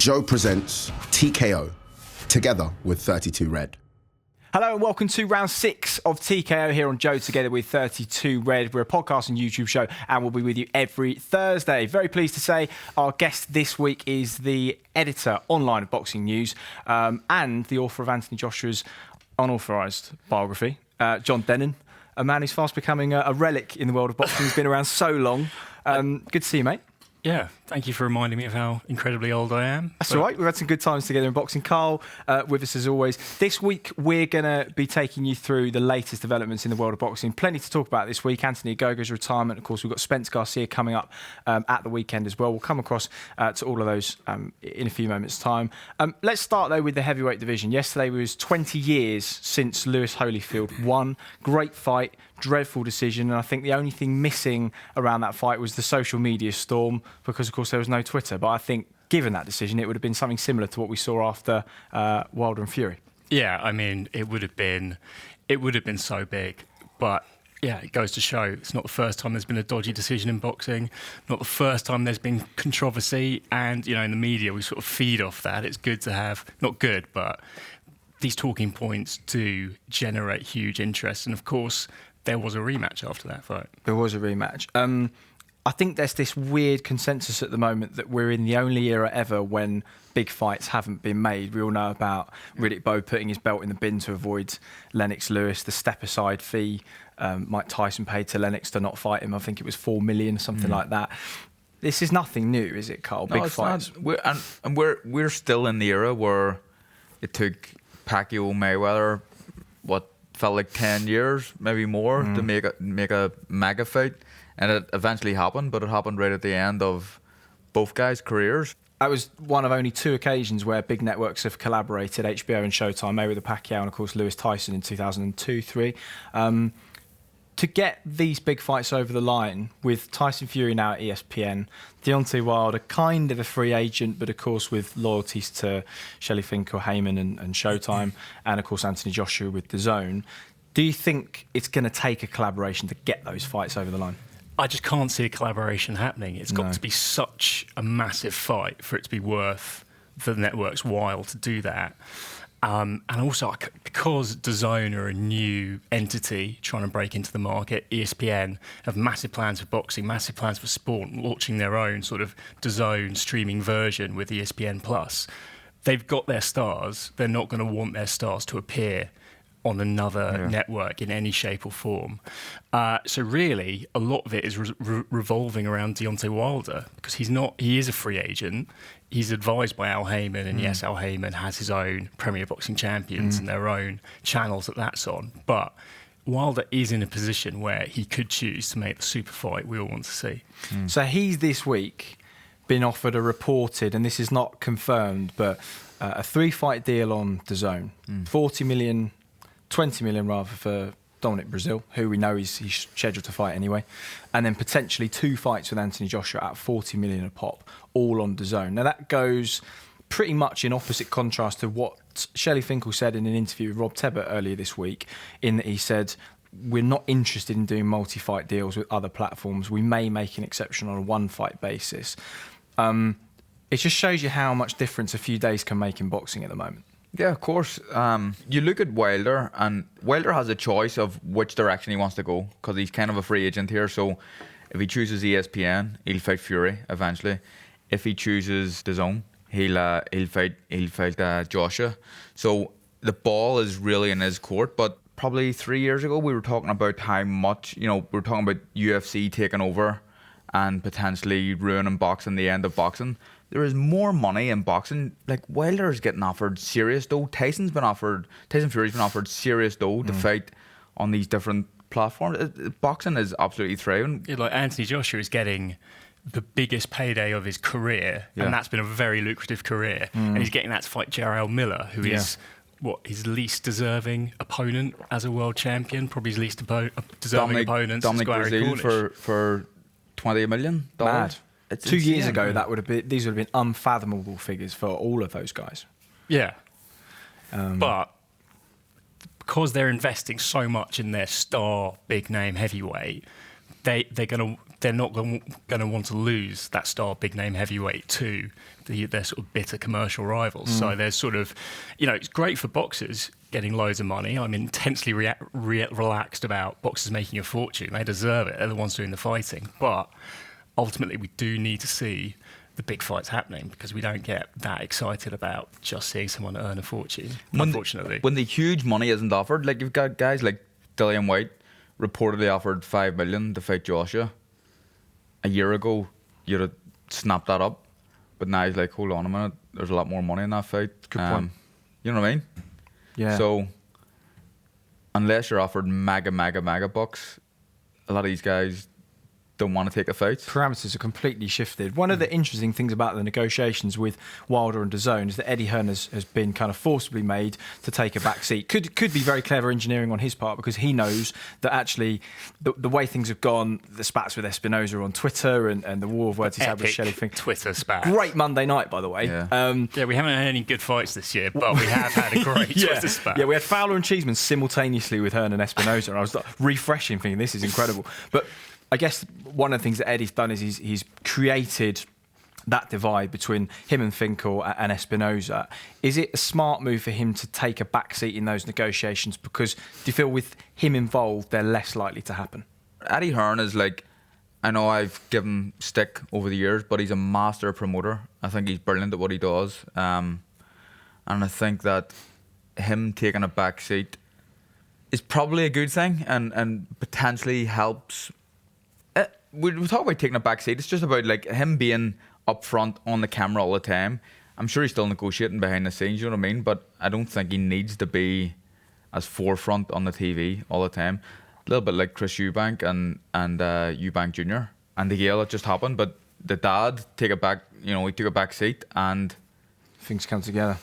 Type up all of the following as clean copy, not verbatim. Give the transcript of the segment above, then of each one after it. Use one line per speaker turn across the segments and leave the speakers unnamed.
Joe presents TKO, together with 32 Red.
Hello and welcome to round 6 of TKO here on Joe Together with 32 Red. We're a podcast and YouTube show and we'll be with you every Thursday. Very pleased to say our guest this week is the editor online of Boxing News and the author of Anthony Joshua's unauthorised biography, John Dennen, a man who's fast becoming a relic in the world of boxing. He's been around so long. Good to see you, mate.
Yeah, thank you for reminding me of how incredibly old I am.
That's all right. We've had some good times together in boxing. Carl with us as always. This week, we're going to be taking you through the latest developments in the world of boxing. Plenty to talk about this week. Anthony Agogo's retirement. Of course, we've got Spence Garcia coming up at the weekend as well. We'll come across to all of those in a few moments' time. Let's start, though, with the heavyweight division. Yesterday was 20 years since Lewis Holyfield won. Great fight. Dreadful decision, and I think the only thing missing around that fight was the social media storm, because of course there was no Twitter. But I think given that decision, it would have been something similar to what we saw after Wilder and Fury.
Yeah, I mean, it would have been so big, but yeah, it goes to show it's not the first time there's been a dodgy decision in boxing, not the first time there's been controversy, and you know, in the media we sort of feed off that. It's good to have, not good, but these talking points do generate huge interest, and of course there was a rematch after that fight.
There was a rematch. I think there's this weird consensus at the moment that we're in the only era ever when big fights haven't been made. We all know about Riddick Bowe putting his belt in the bin to avoid Lennox Lewis, the step-aside fee Mike Tyson paid to Lennox to not fight him. I think it was $4 million, something like that. This is nothing new, is it, Carl? Big fights.
We're still in the era where it took Pacquiao Mayweather, felt like 10 years, maybe more, to make a mega fight, and it eventually happened. But it happened right at the end of both guys' careers.
That was one of only 2 occasions where big networks have collaborated: HBO and Showtime, Mayweather Pacquiao, and of course Lewis Tyson in 2002-3. To get these big fights over the line, with Tyson Fury now at ESPN, Deontay Wilder kind of a free agent, but of course with loyalties to Shelley Finkel, Heyman and Showtime, and of course Anthony Joshua with DAZN. Do you think it's going to take a collaboration to get those fights over the line?
I just can't see a collaboration happening. It's got to be such a massive fight for it to be worth the network's while to do that. And also, because DAZN are a new entity trying to break into the market, ESPN have massive plans for boxing, massive plans for sport, launching their own sort of DAZN streaming version with ESPN+. They've got their stars. They're not going to want their stars to appear on another network in any shape or form. So really, a lot of it is revolving around Deontay Wilder, because he is a free agent. He's advised by Al Heyman, and yes, Al Heyman has his own Premier Boxing Champions and their own channels that's on. But Wilder is in a position where he could choose to make the super fight we all want to see.
So he's this week been offered a reported, and this is not confirmed, but a 3-fight deal on DAZN. 40 million, 20 million rather, for Dominic Brazil, who we know he's scheduled to fight anyway, and then potentially 2 fights with Anthony Joshua at 40 million a pop, all on DAZN. Now that goes pretty much in opposite contrast to what Shelley Finkel said in an interview with Rob Tebbett earlier this week, in that he said, we're not interested in doing multi-fight deals with other platforms. We may make an exception on a 1-fight basis. It just shows you how much difference a few days can make in boxing at the moment.
Yeah, of course. You look at Wilder, and Wilder has a choice of which direction he wants to go, because he's kind of a free agent here. So if he chooses ESPN, he'll fight Fury eventually. If he chooses DAZN, he'll fight Joshua. So the ball is really in his court. But probably 3 years ago, we were talking about how much, we were talking about UFC taking over and potentially ruining boxing, the end of boxing. There is more money in boxing. Like, Wilder is getting offered serious dough. Tyson Fury's been offered serious dough to fight on these different platforms. Boxing is absolutely thriving.
Yeah, like Anthony Joshua is getting the biggest payday of his career, and that's been a very lucrative career. And he's getting that to fight Jarrell Miller, who is his least deserving opponent as a world champion, probably his least deserving opponent.
Dominic Brazil for $20 million.
Mad.
It's
2 years
insane.
ago, these would have been unfathomable figures for all of those guys.
Yeah. But because they're investing so much in their star, big name heavyweight, they're going to they're not going to want to lose that star big name heavyweight to their sort of bitter commercial rivals. So there's sort of, it's great for boxers getting loads of money. I'm intensely relaxed about boxers making a fortune. They deserve it. They're the ones doing the fighting. But ultimately, we do need to see the big fights happening, because we don't get that excited about just seeing someone earn a fortune, unfortunately.
When the huge money isn't offered, like you've got guys like Dillian White reportedly offered $5 million to fight Joshua. A year ago, you'd have snapped that up. But now he's like, hold on a minute, there's a lot more money in that fight.
Good point.
You know what I mean?
Yeah.
So, unless you're offered mega bucks, a lot of these guys don't want to take a fight.
Parameters are completely shifted. One of the interesting things about the negotiations with Wilder and DAZN is that Eddie Hearn has been kind of forcibly made to take a back seat. Could be very clever engineering on his part, because he knows that actually the way things have gone, the spats with Espinosa on Twitter and the war of words he's had with Shelley Fink.
Twitter spat.
Great Monday night, by the way.
Yeah.
We haven't had any good fights this year, but we have had a great Twitter spat.
Yeah, we had Fowler and Cheeseman simultaneously with Hearn and Espinosa, and I was like, refreshing, thinking this is incredible. But I guess one of the things that Eddie's done is he's created that divide between him and Finkel and Espinosa. Is it a smart move for him to take a backseat in those negotiations? Because do you feel with him involved, they're less likely to happen?
Eddie Hearn is like, I know I've given stick over the years, but he's a master promoter. I think he's brilliant at what he does. And I think that him taking a backseat is probably a good thing and potentially helps. We talk about taking a back seat. It's just about like him being up front on the camera all the time. I'm sure he's still negotiating behind the scenes, you know what I mean? But I don't think he needs to be as forefront on the TV all the time. A little bit like Chris Eubank and Eubank Jr. and the Gale, it just happened. But the dad he took a back seat and
things come together.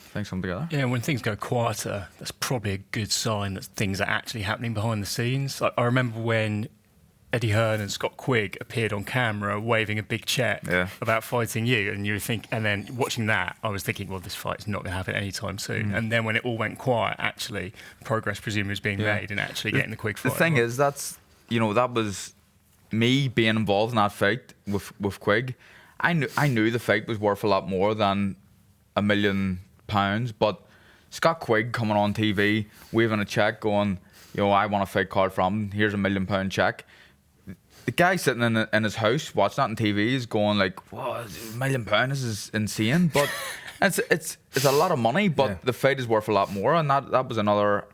Yeah, when things go quieter, that's probably a good sign that things are actually happening behind the scenes. I remember when Eddie Hearn and Scott Quigg appeared on camera waving a big check about fighting you, and then watching that, I was thinking, well, this fight's not going to happen anytime soon. And then when it all went quiet, actually, progress presumably was being made and actually getting the Quigg fight.
The thing is, that was me being involved in that fight with Quigg. I knew the fight was worth a lot more than £1 million, but Scott Quigg coming on TV, waving a check, going, I want to fight Carl Frampton, here's £1 million check. The guy sitting in his house watching that on TV is going like, "What, £1 million? This is insane." But it's a lot of money. But the fight is worth a lot more, and that was another.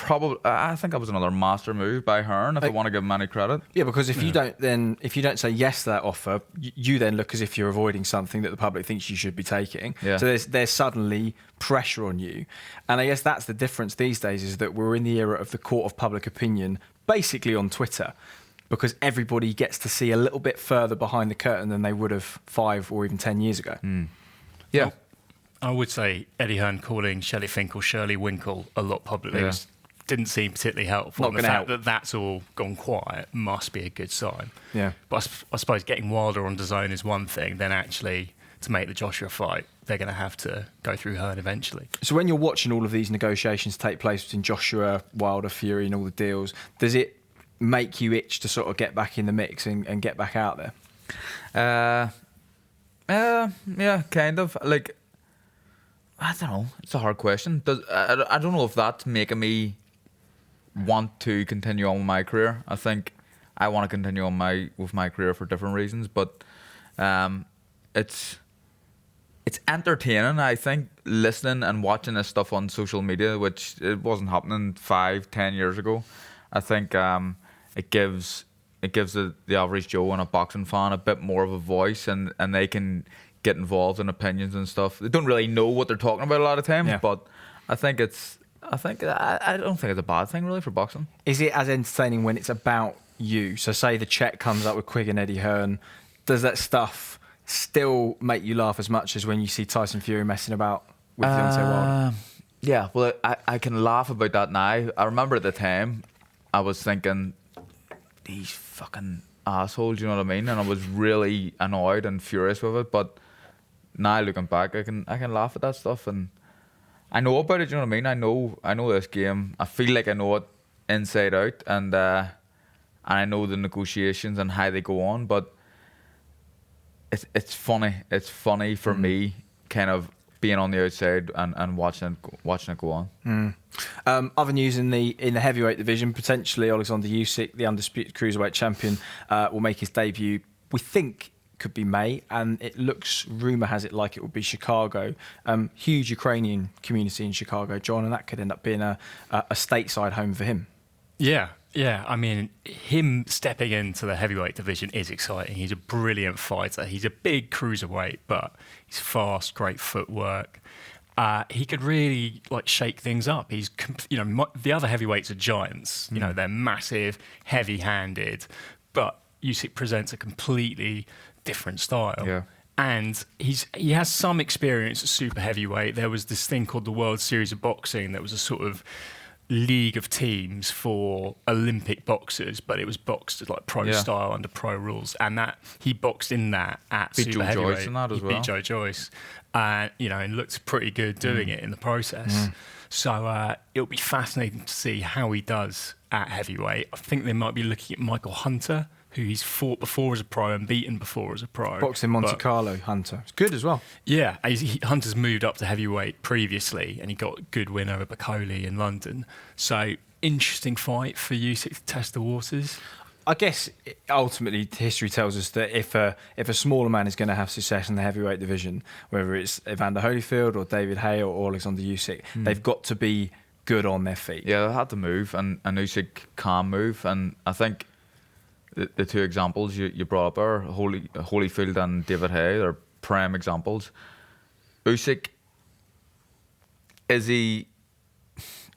I think that was another master move by Hearn, if I want to give him any credit.
Yeah, because if you don't say yes to that offer, you then look as if you're avoiding something that the public thinks you should be taking.
Yeah.
So there's suddenly pressure on you. And I guess that's the difference these days, is that we're in the era of the court of public opinion, basically on Twitter, because everybody gets to see a little bit further behind the curtain than they would have 5 or even 10 years ago.
Yeah.
Well, I would say Eddie Hearn calling Shelley Finkel Shirley Winkle a lot publicly didn't seem particularly helpful.
Not
and the
gonna
fact
help.
that that's all gone quiet must be a good sign.
Yeah.
But I suppose getting Wilder on DAZN is one thing, then actually to make the Joshua fight, they're going to have to go through Hearn eventually.
So when you're watching all of these negotiations take place between Joshua, Wilder, Fury and all the deals, does it make you itch to sort of get back in the mix and get back out there?
Yeah, kind of. Like, I don't know. It's a hard question. I don't know if that's making me want to continue on with my career. I think I want to continue on with my career for different reasons, but it's entertaining. I think listening and watching this stuff on social media, which it wasn't happening 5-10 years ago. I think it gives the average Joe and a boxing fan a bit more of a voice, and they can get involved in opinions and stuff. They don't really know what they're talking about a lot of times, but I don't think it's a bad thing really for boxing.
Is it as entertaining when it's about you? So say the check comes up with Quigg and Eddie Hearn, does that stuff still make you laugh as much as when you see Tyson Fury messing about with Deontay Wilder?
Yeah, well, I can laugh about that now. I remember at the time I was thinking, these fucking assholes, you know what I mean? And I was really annoyed and furious with it. But now looking back, I can laugh at that stuff, and I know about it. You know what I mean? I know this game. I feel like I know it inside out, and and I know the negotiations and how they go on, but it's funny. It's funny for me, kind of being on the outside and watching it go on.
Other news in the heavyweight division, potentially Alexander Usyk, the undisputed cruiserweight champion, will make his debut. We think could be May, and it looks, rumour has it, like it would be Chicago. Huge Ukrainian community in Chicago, John, and that could end up being a stateside home for him.
Yeah. I mean, him stepping into the heavyweight division is exciting. He's a brilliant fighter. He's a big cruiserweight, but he's fast, great footwork. He could really shake things up. He's, the other heavyweights are giants. They're massive, heavy-handed, but Usyk presents a completely different style.
Yeah.
And he has some experience at super heavyweight. There was this thing called the World Series of Boxing. That was a sort of league of teams for Olympic boxers, but it was boxed like pro style under pro rules, and that he boxed in that at
beat
super
Joe
heavyweight.
Joyce in that as well.
Beat Joe Joyce, and and looked pretty good doing it in the process. So it'll be fascinating to see how he does at heavyweight. I think they might be looking at Michael Hunter, who he's fought before as a pro and beaten before as a pro.
Boxed in Monte Carlo, Hunter. It's good as well.
Yeah, Hunter's moved up to heavyweight previously, and he got a good win over Bacoli in London. So, interesting fight for Usyk to test the waters.
I guess ultimately history tells us that if a smaller man is going to have success in the heavyweight division, whether it's Evander Holyfield or David Haye or Alexander Usyk, they've got to be good on their feet.
Yeah, they had to move, and Usyk can move, and I think the two examples you brought up are Holyfield and David Haye. They're prime examples. Usyk, is he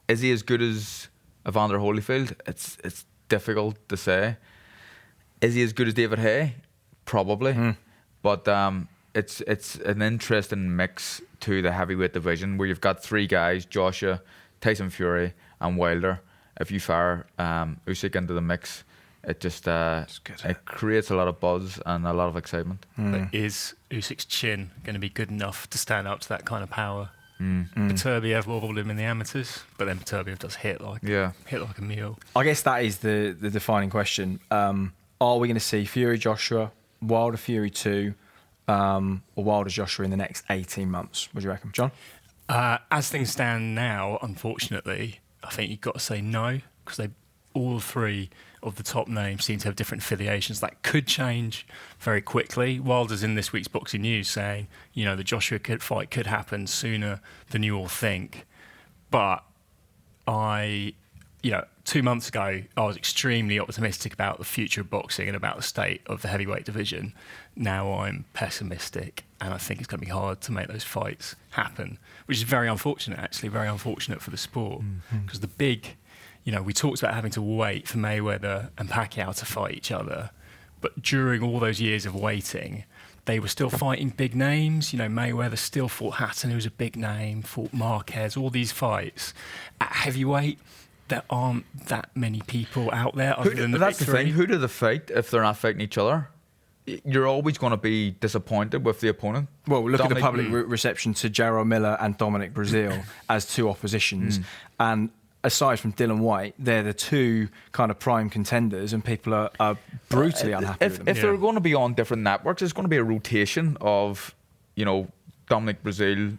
as good as Evander Holyfield? It's difficult to say. Is he as good as David Haye? Probably. But it's an interesting mix to the heavyweight division where you've got three guys: Joshua, Tyson Fury, and Wilder. If you fire Usyk into the mix, it just it creates a lot of buzz and a lot of excitement.
But is Usyk's chin going to be good enough to stand up to that kind of power? Beterbiev wobbled him in the amateurs, but then Beterbiev does hit like a mule.
I guess that is the defining question. Are we going to see Fury Joshua, Wilder Fury 2, or Wilder Joshua in the next 18 months? What do you reckon, John?
As things stand now, unfortunately, I think you've got to say no, because all three of the top names seem to have different affiliations. That could change very quickly. Wilder's in this week's Boxing News saying, the Joshua fight could happen sooner than you all think. But 2 months ago, I was extremely optimistic about the future of boxing and about the state of the heavyweight division. Now I'm pessimistic, and I think it's going to be hard to make those fights happen, which is very unfortunate, actually, very unfortunate for the sport. Because the big... we talked about having to wait for Mayweather and Pacquiao to fight each other, but during all those years of waiting, they were still fighting big names. Mayweather still fought Hatton, who was a big name, fought Marquez, all these fights. At heavyweight, there aren't that many people out there other than the
That's
big
the
three.
thing. Who do they fight if they're not fighting each other? You're always going to be disappointed with the opponent.
Well, look at the public reception to Jarrell Miller and Dominic Breazeale as two oppositions. And aside from Dylan White, they're the two kind of prime contenders, and people are brutally unhappy with them.
If they're going to be on different networks, there's going to be a rotation of, Dominic Breazeale,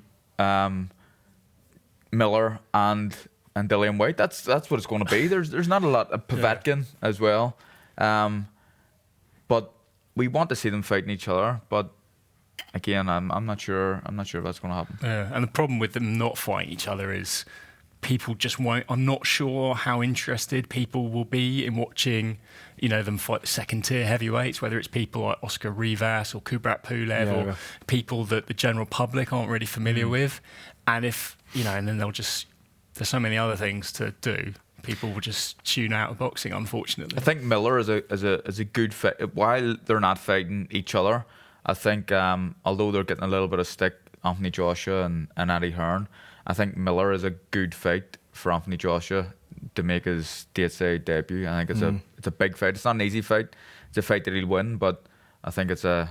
Miller, and Dillian White. That's what it's going to be. There's not a lot of Povetkin as well, but we want to see them fighting each other. But again, I'm not sure. I'm not sure if that's going to happen.
Yeah, and the problem with them not fighting each other is people just won't. I'm not sure how interested people will be in watching, them fight the second tier heavyweights, whether it's people like Oscar Rivas or Kubrat Pulev or people that the general public aren't really familiar with. And if, and then there's so many other things to do. People will just tune out of boxing, unfortunately.
I think Miller is a good fit. While they're not fighting each other, I think, although they're getting a little bit of stick, Anthony Joshua and Eddie Hearn, I think Miller is a good fight for Anthony Joshua to make his stateside debut. I think it's a big fight. It's not an easy fight. It's a fight that he'll win, but I think it's a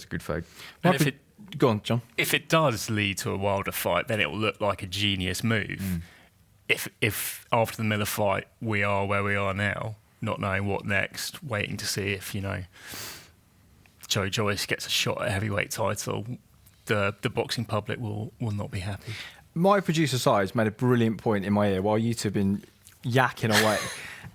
good fight.
And
Go on, John.
If it does lead to a Wilder fight, then it will look like a genius move. If after the Miller fight we are where we are now, not knowing what next, waiting to see if, Joe Joyce gets a shot at heavyweight title, the boxing public will not be happy.
My producer Sides made a brilliant point in my ear while you two have been yakking away.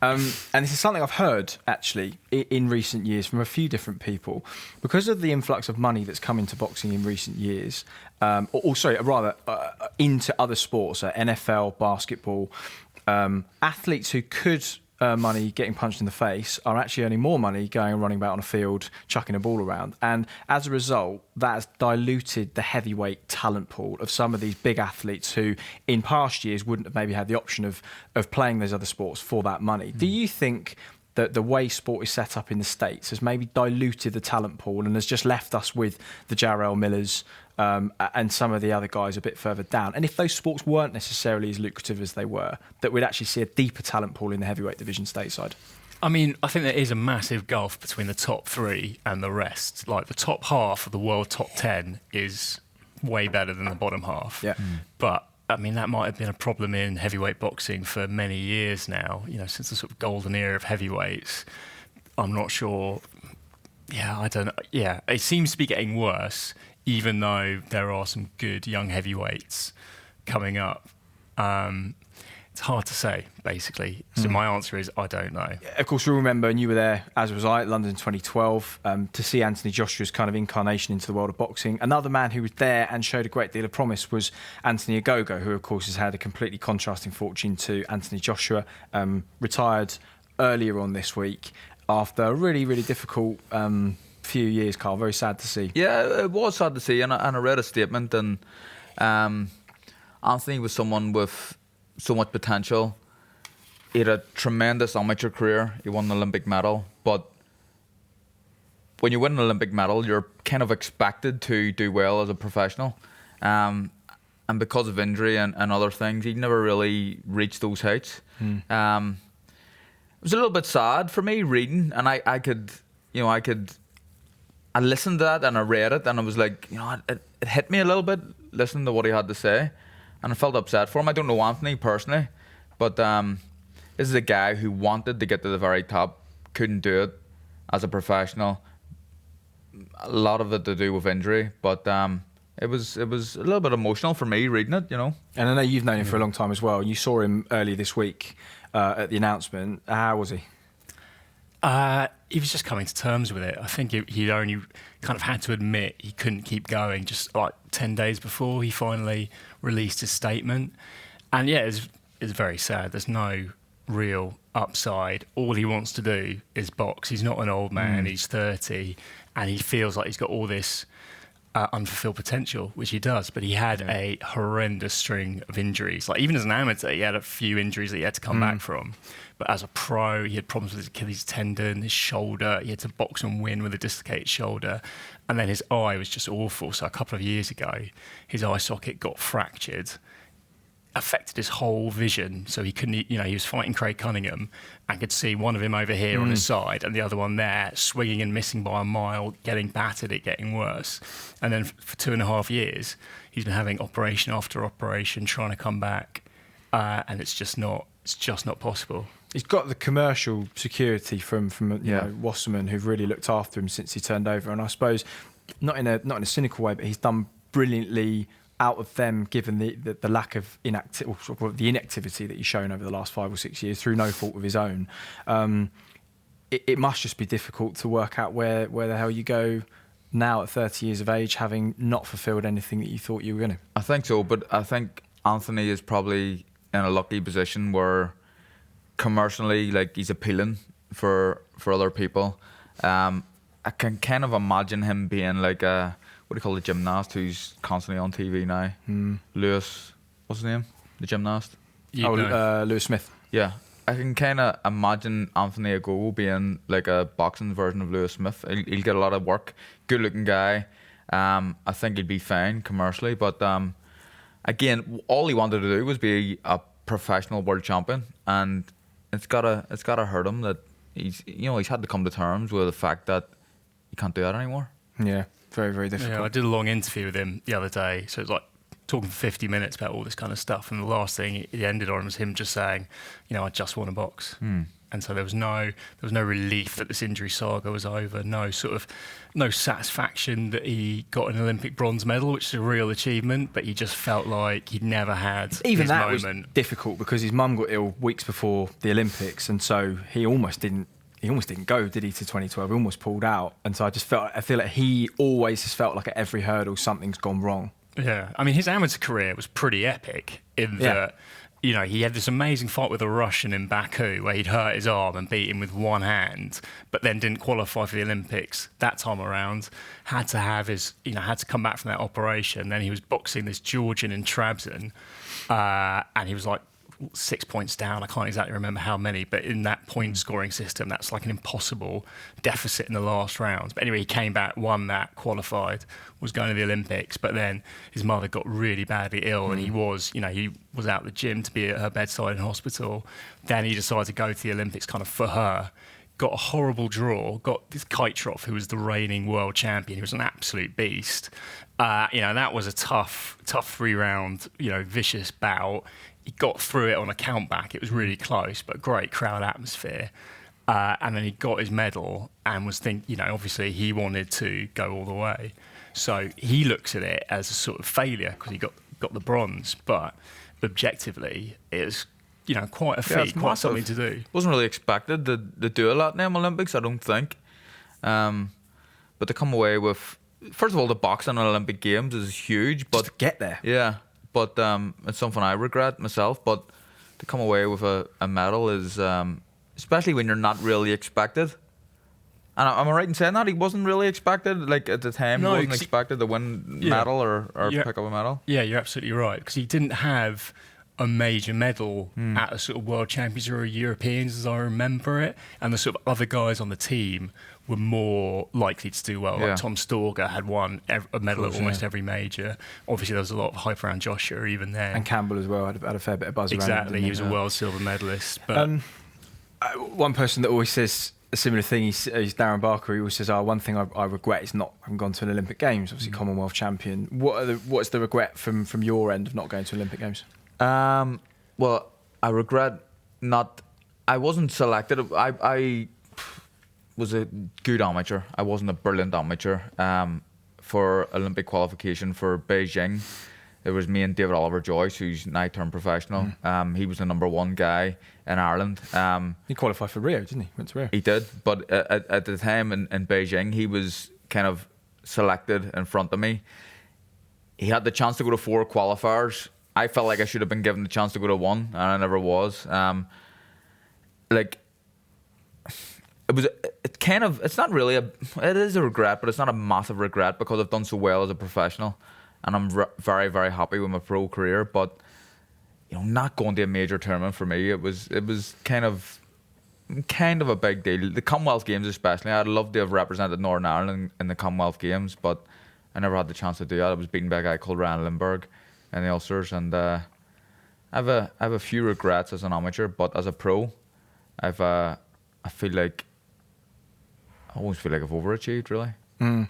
And this is something I've heard, actually, in recent years from a few different people. Because of the influx of money that's come into boxing in recent years, into other sports, NFL, basketball, athletes who could earn money getting punched in the face are actually earning more money going and running about on a field, chucking a ball around. And as a result, that has diluted the heavyweight talent pool of some of these big athletes who in past years wouldn't have maybe had the option of playing those other sports for that money. Do you think that the way sport is set up in the States has maybe diluted the talent pool and has just left us with the Jarrell Millers and some of the other guys a bit further down? And if those sports weren't necessarily as lucrative as they were, that we'd actually see a deeper talent pool in the heavyweight division stateside?
I mean, I think there is a massive gulf between the top 3 and the rest. Like, the top half of the world top 10 is way better than the bottom half.
Yeah.
But I mean, that might have been a problem in heavyweight boxing for many years now, since the sort of golden era of heavyweights. I'm not sure. Yeah, I don't know. Yeah, it seems to be getting worse, even though there are some good young heavyweights coming up. It's hard to say, basically. So my answer is, I don't know.
Of course, we remember, and you were there, as was I, at London 2012, to see Anthony Joshua's kind of incarnation into the world of boxing. Another man who was there and showed a great deal of promise was Anthony Agogo, who, of course, has had a completely contrasting fortune to Anthony Joshua. Retired earlier on this week after a really, really difficult few years, Carl. Very sad to see.
Yeah, it was sad to see, and I read a statement, and Anthony was someone with so much potential. He had a tremendous amateur career. He won an Olympic medal, but when you win an Olympic medal, you're kind of expected to do well as a professional. And because of injury and other things, he never really reached those heights. It was a little bit sad for me reading, and I listened to that and I read it, and I was like, it hit me a little bit listening to what he had to say. And I felt upset for him. I don't know Anthony personally, but this is a guy who wanted to get to the very top, couldn't do it as a professional. A lot of it to do with injury, but it was a little bit emotional for me reading it, And
I know you've known him for a long time as well. You saw him earlier this week at the announcement. How was he?
He was just coming to terms with it. I think he only kind of had to admit he couldn't keep going just like 10 days before he finally released his statement. And yeah, it's very sad. There's no real upside. All he wants to do is box. He's not an old man. He's 30 and he feels like he's got all this unfulfilled potential, which he does, but he had a horrendous string of injuries. Like, even as an amateur, he had a few injuries that he had to come back from. But as a pro, he had problems with his Achilles tendon, his shoulder. He had to box and win with a dislocated shoulder. And then his eye was just awful. So a couple of years ago, his eye socket got fractured, affected his whole vision. So he couldn't, he was fighting Craig Cunningham and could see one of him over here on his side and the other one there, swinging and missing by a mile, getting battered, it getting worse. And then for 2.5 years, he's been having operation after operation, trying to come back. And it's just not possible.
He's got the commercial security from Wasserman, who've really looked after him since he turned over. And I suppose, not in a cynical way, but he's done brilliantly out of them, given the lack of the inactivity that he's shown over the last 5 or 6 years through no fault of his own. It must just be difficult to work out where the hell you go now at 30 years of age, having not fulfilled anything that you thought you were going to.
I think so, but I think Anthony is probably in a lucky position where commercially, like, he's appealing for other people. I can kind of imagine him being like a, what do you call the gymnast who's constantly on TV now? Lewis, what's his name? The gymnast?
Lewis Smith.
Yeah. I can kind of imagine Anthony Agogo being like a boxing version of Lewis Smith. He'll get a lot of work. Good looking guy. I think he'd be fine commercially, but again, all he wanted to do was be a professional world champion, and it's gotta hurt him that he's had to come to terms with the fact that he can't do that anymore.
Yeah, very, very difficult.
Yeah, I did a long interview with him the other day, so it was like talking for 50 minutes about all this kind of stuff, and the last thing he ended on was him just saying, I just want to box. And so there was no relief that this injury saga was over. No satisfaction that he got an Olympic bronze medal, which is a real achievement. But he just felt like he'd never had
even
his
that
moment.
was difficult because his mum got ill weeks before the Olympics, and so he almost didn't go, did he, to 2012? He almost pulled out. And so I feel like he always has felt like at every hurdle something's gone wrong.
Yeah, I mean, his amateur career was pretty epic in that, you know, he had this amazing fight with a Russian in Baku where he'd hurt his arm and beat him with one hand, but then didn't qualify for the Olympics that time around. Had to come back from that operation. Then he was boxing this Georgian in Trabzon, and he was like 6 points down. I can't exactly remember how many, but in that point scoring system, that's like an impossible deficit in the last round. But anyway, he came back, won that, qualified, was going to the Olympics, but then his mother got really badly ill and he was out the gym to be at her bedside in hospital. Then he decided to go to the Olympics kind of for her. Got a horrible draw, got this Kaitrov, who was the reigning world champion. He was an absolute beast. That was a tough 3-round, vicious bout. He got through it on a countback. It was really close, but great crowd atmosphere. And then he got his medal and was obviously he wanted to go all the way. So he looks at it as a sort of failure because he got the bronze, but objectively it was, quite a feat, quite something to do.
Wasn't really expected to do a lot in them Olympics, I don't think. But to come away with, first of all, the boxing on Olympic Games is huge. But
just to get there.
Yeah. But it's something I regret myself. But to come away with a medal is, especially when you're not really expected. And am I right in saying that? He wasn't really expected? Like, at the time, he wasn't expected to win medal or pick up a medal?
Yeah, you're absolutely right. Because he didn't have a major medal at a sort of World Champions or Europeans, as I remember it. And the sort of other guys on the team were more likely to do well. Like Tom Storger had won a medal at almost every major. Obviously, there was a lot of hype around Joshua even then.
And Campbell as well had a fair bit of buzz around him.
Exactly, he was a world silver medalist. But
one person that always says a similar thing, he's Darren Barker. He always says, one thing I regret is not having gone to an Olympic Games, obviously Commonwealth champion. What's the regret from your end of not going to Olympic Games?
Well, I regret I wasn't selected. I was a good amateur. I wasn't a brilliant amateur. For Olympic qualification for Beijing, it was me and David Oliver Joyce, who's now turned professional. He was the number one guy in Ireland.
He qualified for Rio, didn't he? Went to Rio.
He did, but at the time in Beijing, he was kind of selected in front of me. He had the chance to go to 4 qualifiers. I felt like I should have been given the chance to go to 1, and I never was. It is a regret, but it's not a massive regret because I've done so well as a professional, and I'm very, very happy with my pro career. But not going to a major tournament for me, it was kind of a big deal. The Commonwealth Games especially, I'd love to have represented Northern Ireland in the Commonwealth Games, but I never had the chance to do that. I was beaten by a guy called Ryan Lindbergh in the Ulsters, and I have a few regrets as an amateur, but as a pro, I always feel like I've overachieved, really.
Well,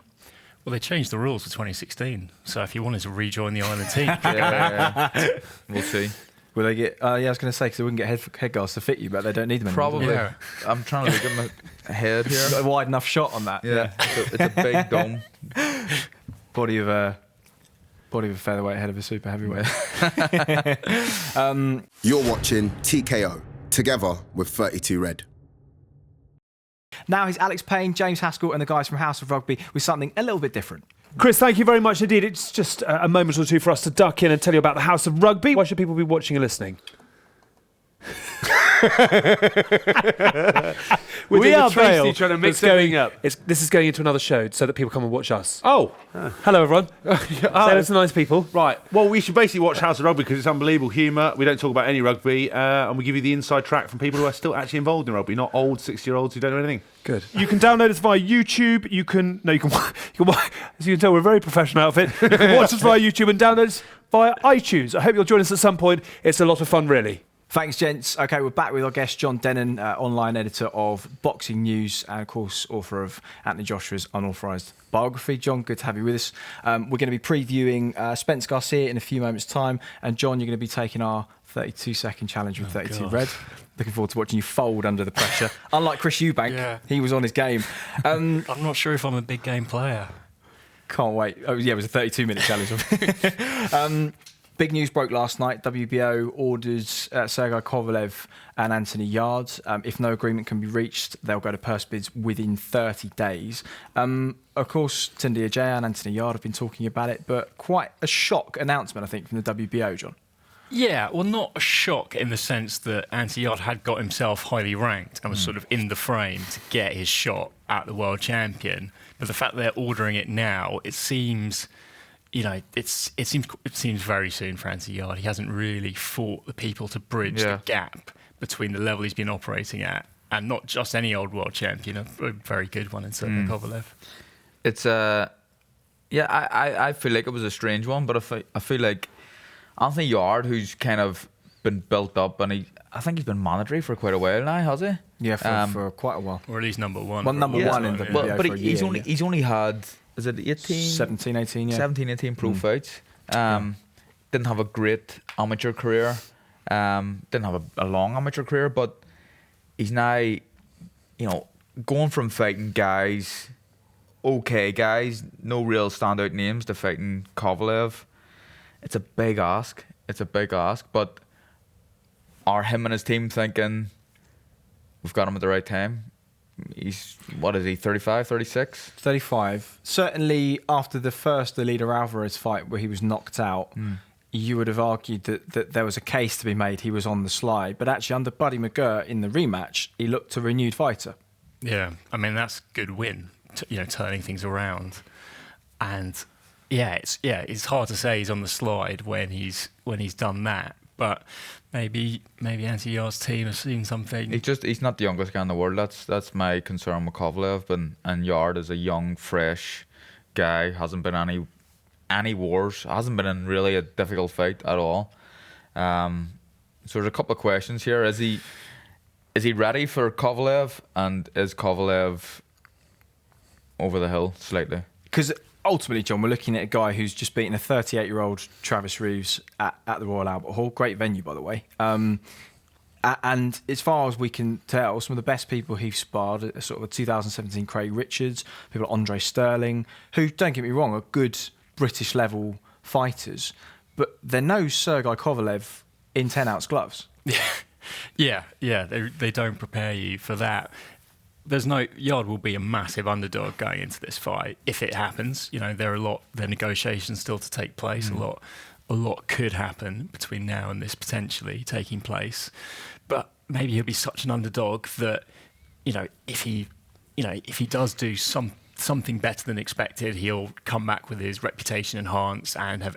they changed the rules for 2016, so if you wanted to rejoin the Ireland team,
we'll see.
Will they get? I was going to say because they wouldn't get head guards to fit you, but they don't need them anymore.
Probably. Yeah. I'm trying to look at my head here.
Got a wide enough shot on that.
Yeah. It's a big dome.
Body of a featherweight, head of a super heavyweight.
You're watching TKO, together with 32 Red.
Now he's Alex Payne, James Haskell and the guys from House of Rugby with something a little bit different.
Chris, thank you very much indeed. It's just a moment or two for us to duck in and tell you about the House of Rugby. Why should people be watching and listening? We are Tracy trying to mix everything up. This is going into another show so that people come and watch us.
Oh.
Hello, everyone. Say hello to nice people.
Right. Well, we should basically watch House of Rugby because it's unbelievable humour. We don't talk about any rugby, and we give you the inside track from people who are still actually involved in rugby, not old 60-year-olds who don't know anything.
Good. You can download us via YouTube. You can as you can tell, we're a very professional outfit. You can watch us via YouTube and download us via iTunes. I hope you'll join us at some point. It's a lot of fun, really.
Thanks, gents. Okay, we're back with our guest, John Dennen, online editor of Boxing News and, of course, author of Anthony Joshua's unauthorised biography. John, good to have you with us. We're going to be previewing Spence Garcia in a few moments' time. And, John, you're going to be taking our 32-second challenge with 32 Red. Looking forward to watching you fold under the pressure. Unlike Chris Eubank, he was on his game.
I'm not sure if I'm a big game player.
Can't wait. Oh, yeah, it was a 32-minute challenge. Big news broke last night. WBO orders Sergei Kovalev and Anthony Yarde. If no agreement can be reached, they'll go to purse bids within 30 days. Of course, Tunde Ajayi and Anthony Yarde have been talking about it, but quite a shock announcement, I think, from the WBO, John. Yeah,
well, not a shock in the sense that Anthony Yarde had got himself highly ranked and was sort of in the frame to get his shot at the world champion. But the fact they're ordering it now, it seems... it seems very soon for Anthony Yarde. He hasn't really fought the people to bridge the gap between the level he's been operating at and not just any old world champion, a very good one in Sergei Kovalev.
It's I feel like it was a strange one, but I feel like Anthony Yarde, who's kind of been built up, and I think he's been mandatory for quite a while now, has he?
Yeah, for quite a while.
Or at least number one.
Well, number one in the WBO
but
for a
he's
year,
he's only had, is it
17, 18, yeah.
17, 18 pro fights. Didn't have a great amateur career. Didn't have a long amateur career, but he's now, going from fighting guys, no real standout names, to fighting Kovalev. It's a big ask. But are him and his team thinking we've got him at the right time? He's, 35, 36?
35. Certainly after the first Alida Alvarez fight where he was knocked out, you would have argued that there was a case to be made he was on the slide. But actually under Buddy McGirt in the rematch, he looked a renewed fighter.
Yeah, I mean, that's a good win, turning things around. And it's hard to say he's on the slide when he's done that. But maybe Anthony Yarde's team has seen something.
He's not the youngest guy in the world. That's my concern with Kovalev. And Yarde is a young, fresh guy. Hasn't been any wars. Hasn't been in really a difficult fight at all. So there's a couple of questions here. Is he ready for Kovalev? And is Kovalev over the hill slightly?
Because ultimately, John, we're looking at a guy who's just beaten a 38-year-old Travis Reeves at the Royal Albert Hall. Great venue, by the way. And as far as we can tell, some of the best people he's sparred are sort of 2017 Craig Richards, people like Andre Sterling, who, don't get me wrong, are good British-level fighters. But they're no Sergei Kovalev in 10-ounce gloves.
Yeah. They don't prepare you for that. Yarde will be a massive underdog going into this fight if it happens. There are negotiations still to take place. A lot could happen between now and this potentially taking place. But maybe he'll be such an underdog that, if he does do something better than expected, he'll come back with his reputation enhanced and have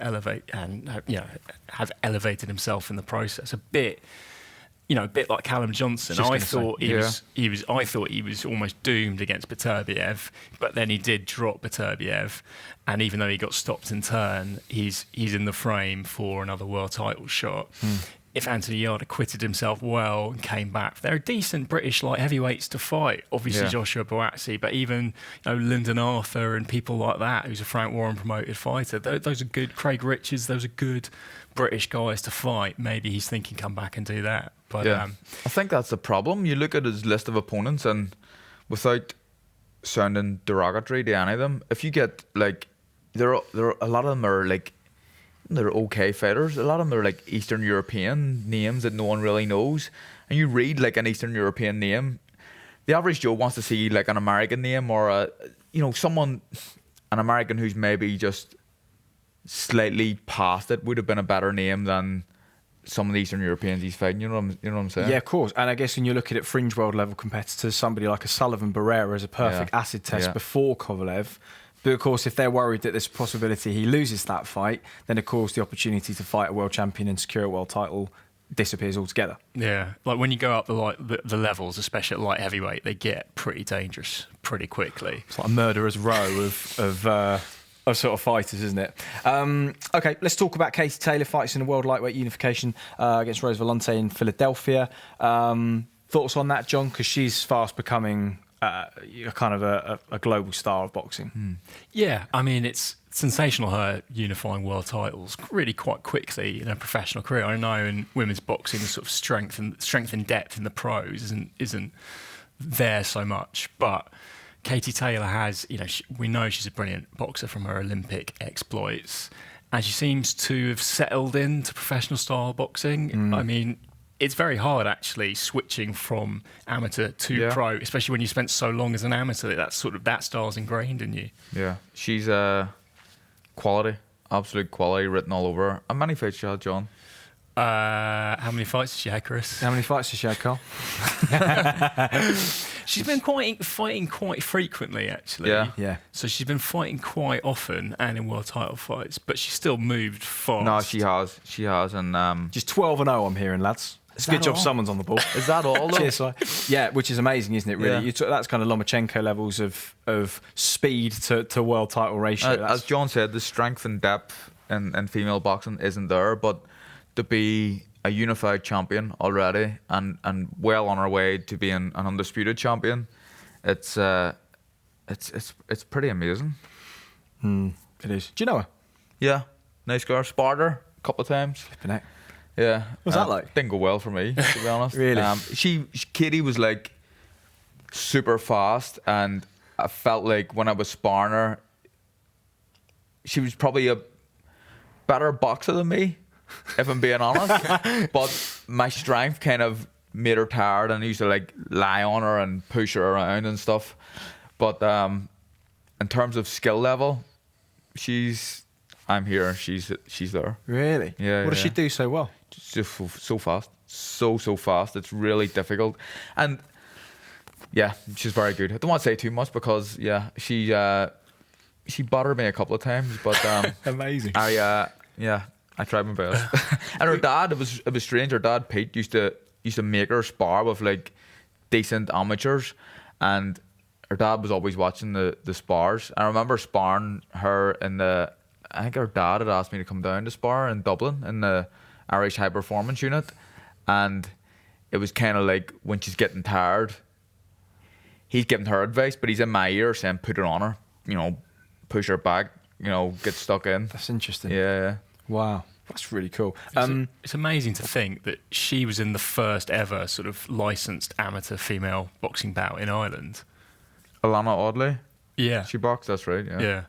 elevated himself in the process a bit. A bit like Callum Johnson. I thought he was almost doomed against Beterbiev, but then he did drop Beterbiev, and even though he got stopped in turn, he's in the frame for another world title shot. If Anthony Yarde acquitted himself well and came back, there are decent British light heavyweights to fight. Obviously Joshua Boatsy, but even Lyndon Arthur and people like that, who's a Frank Warren promoted fighter. Those are good. Craig Richards, those are good British guys to fight. Maybe he's thinking come back and do that. But
I think that's the problem. You look at his list of opponents, and without sounding derogatory to any of them, if you get there are a lot of them are they're okay fighters. A lot of them are Eastern European names that no one really knows. And you read an Eastern European name, the average Joe wants to see an American name or an American who's maybe just slightly past it would have been a better name than some of the Eastern Europeans he's fighting. You know what I'm saying?
Yeah, of course. And I guess when you're looking at fringe world level competitors, somebody like a Sullivan Barrera is a perfect acid test before Kovalev. But of course, if they're worried that there's a possibility he loses that fight, then of course the opportunity to fight a world champion and secure a world title disappears altogether.
Yeah, when you go up the levels, especially at light heavyweight, they get pretty dangerous pretty quickly.
It's like a murderer's row of sort of fighters, isn't it? Okay, let's talk about Katie Taylor fights in the World Lightweight Unification against Rose Volante in Philadelphia. Thoughts on that, John? Because she's fast becoming kind of a global star of boxing.
Yeah, I mean, it's sensational her unifying world titles really quite quickly in her professional career. I know in women's boxing, the sort of strength and depth in the pros isn't there so much, but Katie Taylor has, we know she's a brilliant boxer from her Olympic exploits, and she seems to have settled into professional style boxing. I mean, it's very hard actually switching from amateur to pro, especially when you spent so long as an amateur. That style's ingrained in you.
Yeah, she's quality, absolute quality written all over her. How many fights she had, John?
How many fights has she had, Chris?
How many fights has she had, Carl?
She's been fighting quite frequently, actually.
Yeah.
So she's been fighting quite often and in world title fights, but she's still moved fast.
No, she has, and
Just 12-0, I'm hearing, lads. It's a good job someone's on the ball.
is that all? Though?
Cheers, Si. Yeah, which is amazing, isn't it, really?
Yeah.
That's kind of Lomachenko levels of speed to world title ratio.
As John said, the strength and depth in female boxing isn't there, but to be a unified champion already and well on our way to being an undisputed champion, it's pretty amazing.
It is. Do you know her?
Yeah, nice girl. Sparred her a couple of times.
Flipping heck.
Yeah.
What's that like?
Didn't go well for me, to be honest.
Really?
Katie was like super fast, and I felt like when I was sparring her, she was probably a better boxer than me, if I'm being honest. But my strength kind of made her tired, and I used to like lie on her and push her around and stuff. But in terms of skill level, I'm here. She's there.
Really?
Yeah.
What does she do so well?
Just so fast, so fast. It's really difficult, and yeah, she's very good. I don't want to say too much because she buttered me a couple of times, but
Amazing.
I tried my best. And her dad, it was strange. Her dad Pete used to make her spar with like decent amateurs, and her dad was always watching the spars. I remember sparring her I think her dad had asked me to come down to spar in Dublin in the Irish High Performance Unit, and it was kind of like when she's getting tired, he's giving her advice, but he's in my ear saying put it on her, push her back, get stuck in.
That's interesting.
Yeah.
Wow. That's really cool.
It's amazing to think that she was in the first ever sort of licensed amateur female boxing bout in Ireland.
Alana Audley,
Yeah.
she boxed. That's right.
Yeah.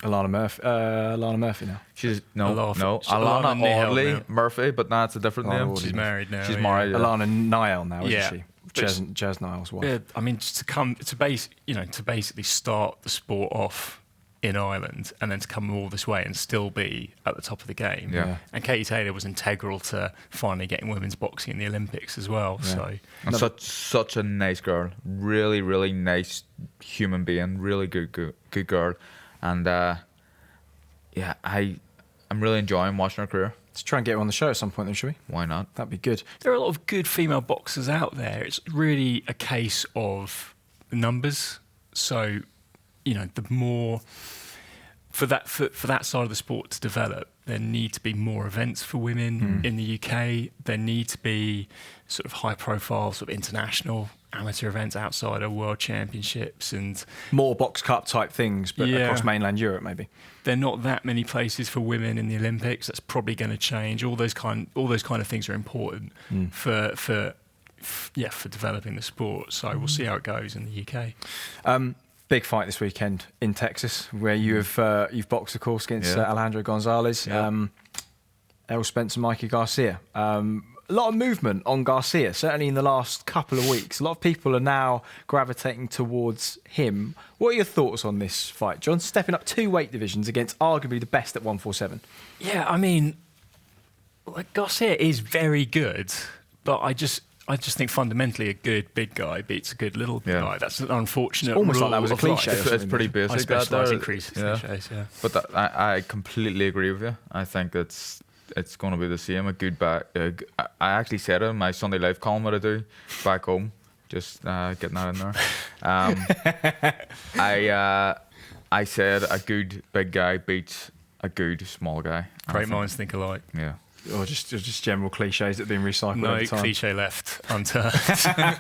Alana Murphy now.
She's Alana
Alana Niall
Audley
now.
Murphy, but now it's a different
Alana
name.
Audley.
She's married now.
She's
yeah.
married. Yeah.
Alana Niall now, isn't
Yeah.
she?
But
Jazz Niall's wife.
Yeah, I mean, just to basically start the sport off in Ireland and then to come all this way and still be at the top of the game.
Yeah.
And Katie Taylor was integral to finally getting women's boxing in the Olympics as well.
Yeah.
So
And such a nice girl, really, really nice human being, really good girl, and I'm really enjoying watching her career.
Let's try and get her on the show at some point then, shall we?
Why not?
That'd be good.
there are a lot of good female boxers out there. It's really a case of numbers. So, the more for that side of the sport to develop, there need to be more events for women in the UK. There need to be sort of high-profile, sort of international amateur events outside of world championships, and
More box cup type things, but
Yeah.
across mainland Europe, maybe.
there are not that many places for women in the Olympics. That's probably going to change. All those kind of things are important for developing the sport. So we'll see how it goes in the UK.
Big fight this weekend in Texas, where you've boxed, of course, against Alejandro Gonzalez, Errol Spence and Mikey Garcia. A lot of movement on Garcia, certainly in the last couple of weeks. A lot of people are now gravitating towards him. What are your thoughts on this fight, John? Stepping up 2 weight divisions against arguably the best at 147.
Yeah, I mean, Garcia is very good, but I just think fundamentally a good big guy beats a good little guy. That's an unfortunate.
It's almost like that
rule
was a
of
cliche.
life.
It's pretty basic.
I
that
specialise
there.
in cliches. Yeah.
But I completely agree with you. I think it's going to be the same. A good back. I actually said it in my Sunday Live column that I do back home. Just getting that in there. I said a good big guy beats a good small guy.
Great minds think alike.
Yeah.
Or just general cliches that have been recycled
No
over time.
cliche left unturned.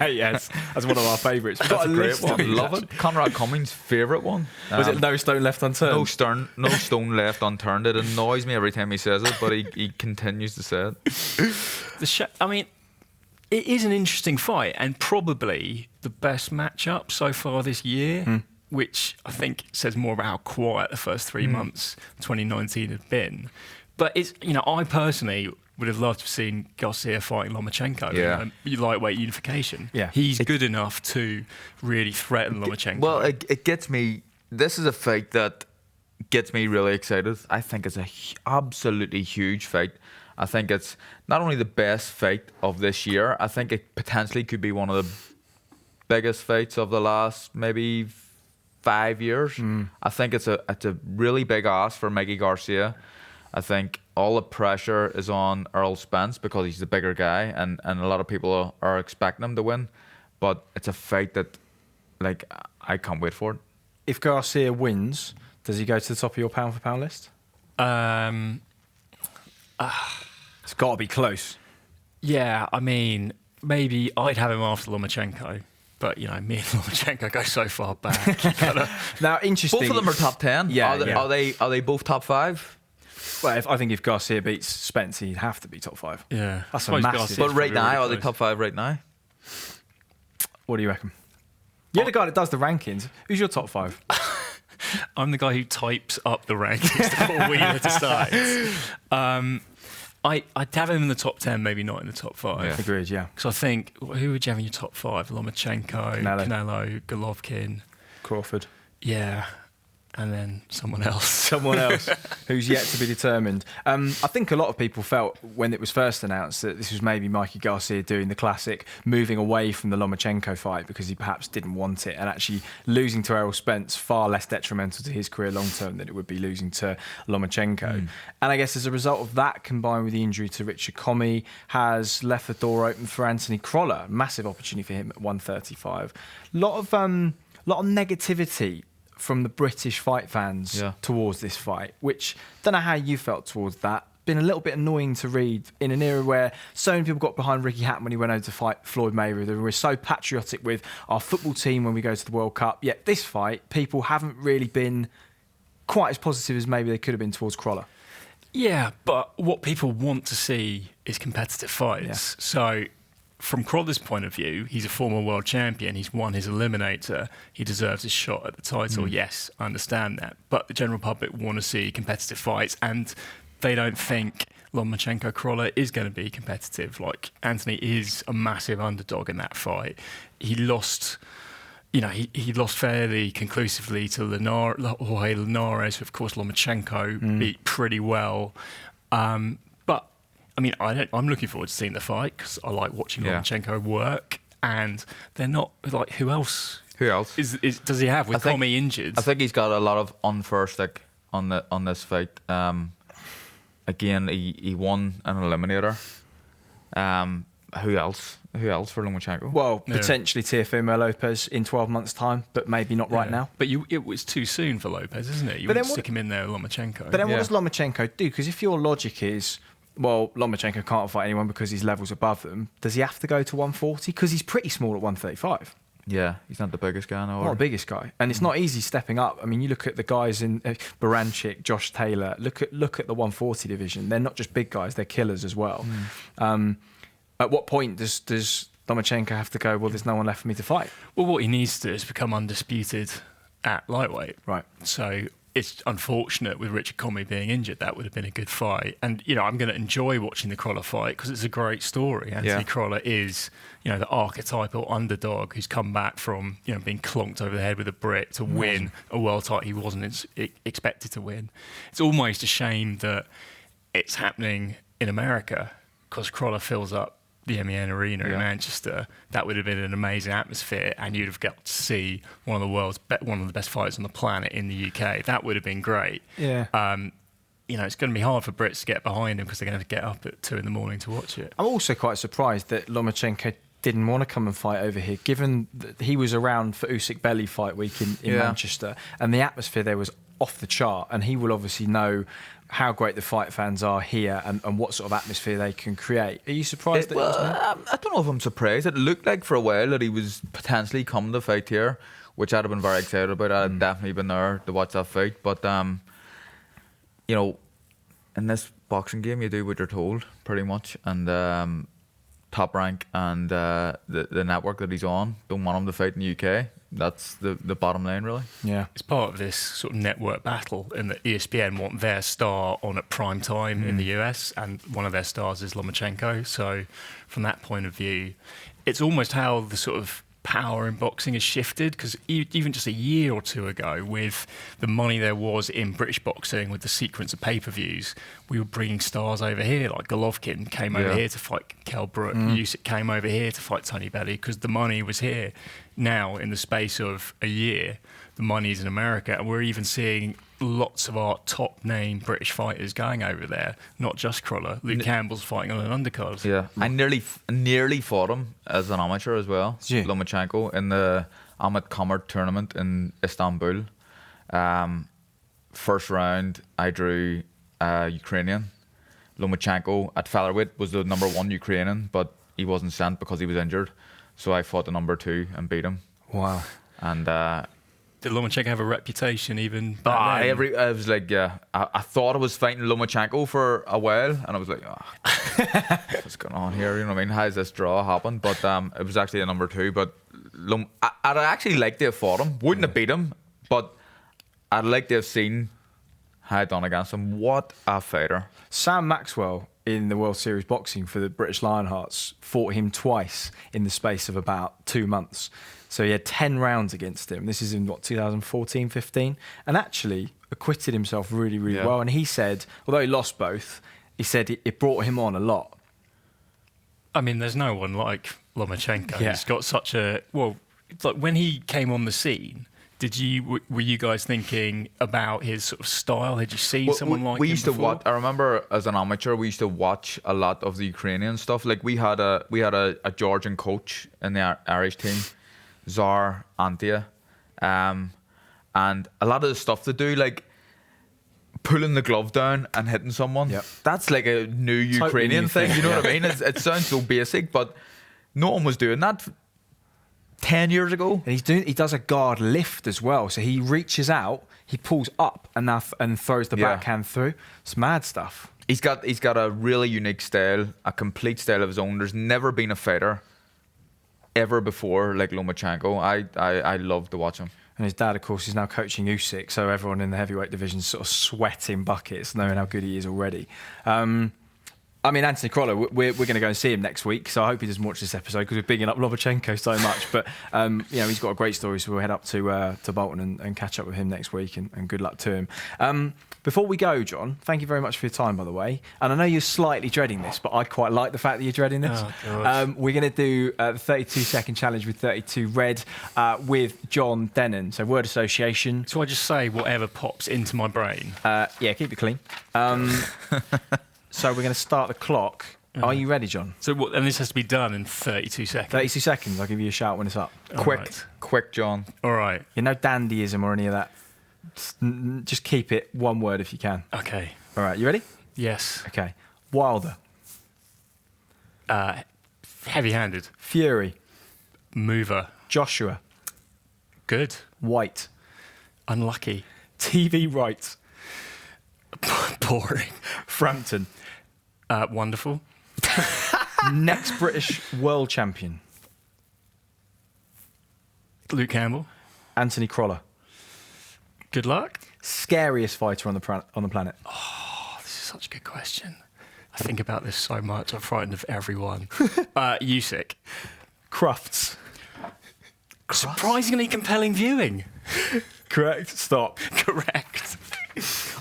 Yes, that's one of our favourites. We've got a
Great
list of
one.
these,
Love
actually.
it. Conrad Cummings' favourite one.
Was it No Stone Left Unturned?
No stone left unturned. It annoys me every time he says it, but he continues to say it.
I mean, it is an interesting fight and probably the best matchup so far this year, which I think says more about how quiet the first 3 months 2019 had been. But it's, I personally would have loved to have seen Garcia fighting Lomachenko in lightweight unification.
Yeah.
He's good enough to really threaten Lomachenko.
Well, it gets me. This is a fight that gets me really excited. I think it's a absolutely huge fight. I think it's not only the best fight of this year, I think it potentially could be one of the biggest fights of the last maybe 5 years. I think it's a really big ask for Mikey Garcia. I think all the pressure is on Earl Spence because he's the bigger guy, and a lot of people are expecting him to win. But it's a fight that, I can't wait for it.
If Garcia wins, does he go to the top of your pound for pound list? It's got to be close.
Yeah, I mean, maybe I'd have him after Lomachenko. But, me and Lomachenko go so far back.
Now, interesting.
Both of them are top 10.
Yeah,
Are they both top 5?
Well, I think if Garcia beats Spence, he'd have to be top 5.
Yeah.
That's a
Suppose
massive.
Garcia's
But right
probably
now,
really
are they
close.
top 5 right now?
What do you reckon? You're the guy that does the rankings. Who's your top 5?
I'm the guy who types up the rankings before we decide. I'd have him in the top 10, maybe not in the top 5.
Yeah.
Agreed, yeah.
Because I think, who would you have in your top 5? Lomachenko, Canelo, Golovkin.
Crawford.
Yeah. And then someone else.
Someone else who's yet to be determined. I think a lot of people felt when it was first announced that this was maybe Mikey Garcia doing the classic, moving away from the Lomachenko fight because he perhaps didn't want it, and actually losing to Errol Spence far less detrimental to his career long term than it would be losing to Lomachenko. And I guess as a result of that, combined with the injury to Richard Comey, has left the door open for Anthony Crolla. Massive opportunity for him at 135. Lot of negativity from the British fight fans towards this fight, which don't know how you felt towards that. Been a little bit annoying to read in an era where so many people got behind Ricky Hatton when he went over to fight Floyd Mayweather. We're so patriotic with our football team when we go to the World Cup. Yet this fight, people haven't really been quite as positive as maybe they could have been towards Crolla.
Yeah, but what people want to see is competitive fights.
Yeah.
So from Crolla's point of view, he's a former world champion. He's won his eliminator. He deserves his shot at the title. Yes, I understand that. But the general public want to see competitive fights, and they don't think Lomachenko Crolla is going to be competitive. Like, Anthony is a massive underdog in that fight. He lost, he lost fairly conclusively to Jorge Linares, who of course Lomachenko beat pretty well. But I mean, I'm looking forward to seeing the fight because I like watching Lomachenko work, and they're not like who else?
Who else?
Does he have with Comey injured?
I think he's got a lot of unfair stick on this fight. Again, he won an eliminator. Who else? Who else for Lomachenko?
Well, potentially Teofimo Lopez in 12 months' time, but maybe not right now.
But it was too soon for Lopez, isn't it? You wouldn't stick him in there with Lomachenko.
But then what does Lomachenko do? Because if your logic is, well, Lomachenko can't fight anyone because his level's above them, does he have to go to 140? Because he's pretty small at 135.
Yeah, he's not the biggest guy in the world.
Not the biggest guy. And it's not easy stepping up. I mean, you look at the guys in Baranchik, Josh Taylor, look at the 140 division. They're not just big guys, they're killers as well. At what point does Lomachenko have to go, well, there's no one left for me to fight?
Well, what he needs to do is become undisputed at lightweight.
Right.
So it's unfortunate with Richard Comey being injured. That would have been a good fight. And, I'm going to enjoy watching the Crolla fight because it's a great story. Anthony Crolla is, the archetypal underdog who's come back from, being clonked over the head with a brick to win a world title he wasn't expected to win. It's almost a shame that it's happening in America because Crolla fills up the MEN Arena in Manchester. That would have been an amazing atmosphere, and you'd have got to see one of the best fighters on the planet in the UK. That would have been great.
Yeah.
It's going to be hard for Brits to get behind him because they're going to have to get up at 2 a.m. to watch it.
I'm also quite surprised that Lomachenko didn't want to come and fight over here, given that he was around for Usyk Belly fight week in Manchester, and the atmosphere there was off the chart, and he will obviously know how great the fight fans are here and what sort of atmosphere they can create. Are you surprised that it was not?
I don't know if I'm surprised. It looked like for a while that he was potentially coming to fight here, which I'd have been very excited about. I'd definitely been there to watch that fight. But, you know, in this boxing game, you do what you're told, pretty much. And Top Rank and the network that he's on don't want him to fight in the UK. That's the bottom line, really.
Yeah.
It's part of this sort of network battle in that ESPN want their star on at prime time in the US, and one of their stars is Lomachenko. So from that point of view, it's almost how the sort of power in boxing has shifted, because even just a year or two ago, with the money there was in British boxing, with the sequence of pay-per-views, we were bringing stars over here, like Golovkin came over here to fight Kell Brook, Usyk came over here to fight Tony Belly, because the money was here. Now, in the space of a year, the money's in America, and we're even seeing lots of our top-name British fighters going over there, not just Crolla. Luke Campbell's fighting on an undercard.
Yeah, I nearly fought him as an amateur as well, Lomachenko, in the Ahmet Kamar tournament in Istanbul. First round, I drew Ukrainian. Lomachenko at featherweight was the number 1 Ukrainian, but he wasn't sent because he was injured. So I fought the number 2 and beat him.
Wow.
And
did Lomachenko have a reputation even back then?
I was like, I thought I was fighting Lomachenko for a while, and I was like, what's going on here? You know what I mean? How's this draw happened? But it was actually a number 2. But I'd actually like to have fought him. Wouldn't have beat him, but I'd like to have seen how I done against him. What a fighter.
Sam Maxwell in the World Series boxing for the British Lionhearts fought him twice in the space of about 2 months. So he had 10 rounds against him. This is in, 2014, 15? And actually acquitted himself really, really well. And he said, although he lost both, he said it brought him on a lot.
I mean, there's no one like Lomachenko. Yeah. He's got such a... Well, it's like when he came on the scene, were you guys thinking about his sort of style? Had you seen someone like him
used
before?
to watch. I remember as an amateur, we used to watch a lot of the Ukrainian stuff. Like we had a Georgian coach in the Irish team, Tsar Antia, and a lot of the stuff to do, like pulling the glove down and hitting someone. Yep. That's like a new Ukrainian thing. You know what I mean? It sounds so basic, but no one was doing that 10 years ago.
And he does a guard lift as well. So he reaches out, he pulls up and throws the backhand through. It's mad stuff.
He's got a really unique style, a complete style of his own. There's never been a fighter ever before like Lomachenko. I love to watch him.
And his dad, of course, is now coaching Usyk, so everyone in the heavyweight division is sort of sweating buckets, knowing how good he is already. I mean, Anthony Crolla, we're going to go and see him next week, so I hope he doesn't watch this episode because we're bigging up Lomachenko so much. But, he's got a great story, so we'll head up to Bolton and catch up with him next week, and good luck to him. Before we go, John, thank you very much for your time, by the way. And I know you're slightly dreading this, but I quite like the fact that you're dreading this.
Oh,
we're going to do the 32-second challenge with 32 Red with John Dennen. So word association.
So I just say whatever pops into my brain?
Keep it clean. So we're going to start the clock. Are you ready, John?
So and this has to be done in 32 seconds?
32 seconds. I'll give you a shout when it's up.
Quick, John.
All right.
You're no dandyism or any of that. Just keep it one word if you can.
Okay.
All right, you ready?
Yes.
Okay. Wilder.
Heavy-handed.
Fury.
Mover.
Joshua.
Good.
White.
Unlucky.
TV rights.
Boring.
Frampton.
Wonderful.
Next British world champion.
Luke Campbell.
Anthony Crolla.
Good luck.
Scariest fighter on the planet.
Oh, this is such a good question. I think about this so much. I'm frightened of everyone. Usyk.
Crufts.
Surprisingly compelling viewing.
Correct. Stop.
Correct.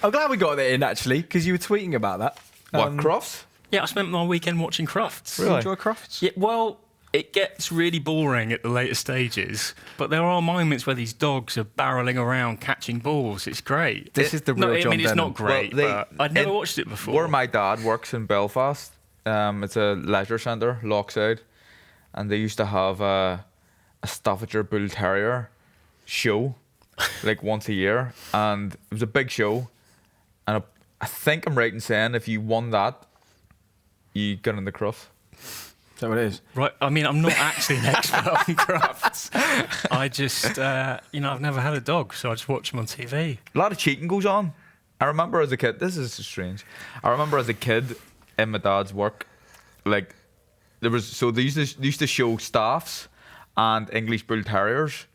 I'm glad we got that in, actually, because you were tweeting about that.
What, Crufts?
Yeah, I spent my weekend watching Crufts.
Really? You enjoy Crufts?
Yeah, well, it gets really boring at the later stages, but there are moments where these dogs are barreling around catching balls. It's great.
This is the real John
it's
Dennen.
not great, but I'd never watched it before.
Where my dad works in Belfast, it's a leisure centre, Lochside, and they used to have a Staffordshire Bull Terrier show, like once a year, and it was a big show. And I think I'm right in saying if you won that, you got in the Crufts.
Is that what it is?
Right. I mean, I'm not actually an expert on crafts. I just, I've never had a dog, so I just watch them on TV.
A lot of cheating goes on. I remember as a kid, this is strange. I remember as a kid in my dad's work, like they used to show staffs and English Bull Terriers,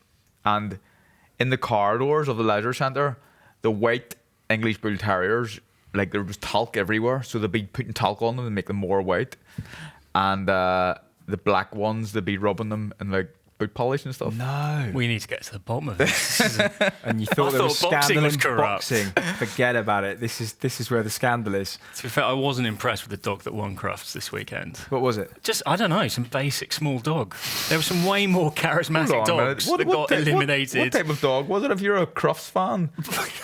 and in the corridors of the leisure centre, the white English Bull Terriers, like there was talc everywhere, so they'd be putting talc on them and make them more white, and the black ones they'd be rubbing them and like boot polish and stuff.
No.
We need to get to the bottom of this.
And you thought there was
boxing
scandal
was
in
corrupt.
boxing. Forget about it. This is where the scandal is.
To be fair, I wasn't impressed with the dog that won Crufts this weekend.
What was it?
Just, I don't know, some basic small dog. There were some way more charismatic
Hold on a minute.
dogs that got eliminated.
What type of dog was it? If you're a Crufts fan,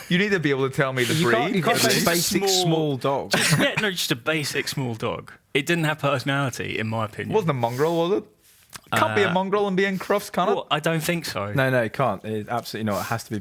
you need to be able to tell me the breed.
You can't say
Just
basic small dog.
Yeah, no, just a basic small dog. It didn't have personality, in my opinion.
It wasn't a mongrel, was it? Can't be a mongrel and be in Crufts, can it?
Well, I don't think so.
No, it can't. It, absolutely not. It has to be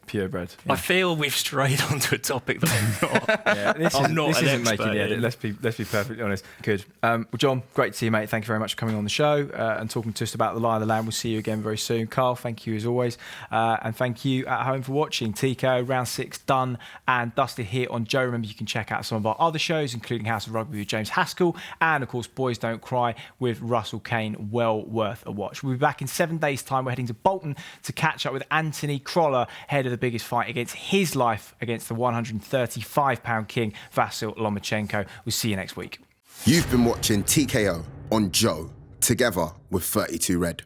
purebred. Yeah.
I feel we've strayed onto a topic that I'm not.
Yeah, this
I'm not an
isn't
expert
making the edit.
in.
Let's be perfectly honest. Good. Well, John, great to see you, mate. Thank you very much for coming on the show and talking to us about the lie of the land. We'll see you again very soon. Carl, thank you as always, and thank you at home for watching. TKO round 6 done and dusted here on Joe. Remember, you can check out some of our other shows, including House of Rugby with James Haskell, and of course, Boys Don't Cry with Russell Kane. Well worth a watch. We'll be back in 7 days' time. We're heading to Bolton to catch up with Anthony Crolla, head of the biggest fight against his life against the 135-pound king, Vasyl Lomachenko. We'll see you next week.
You've been watching TKO on Joe, together with 32 Red.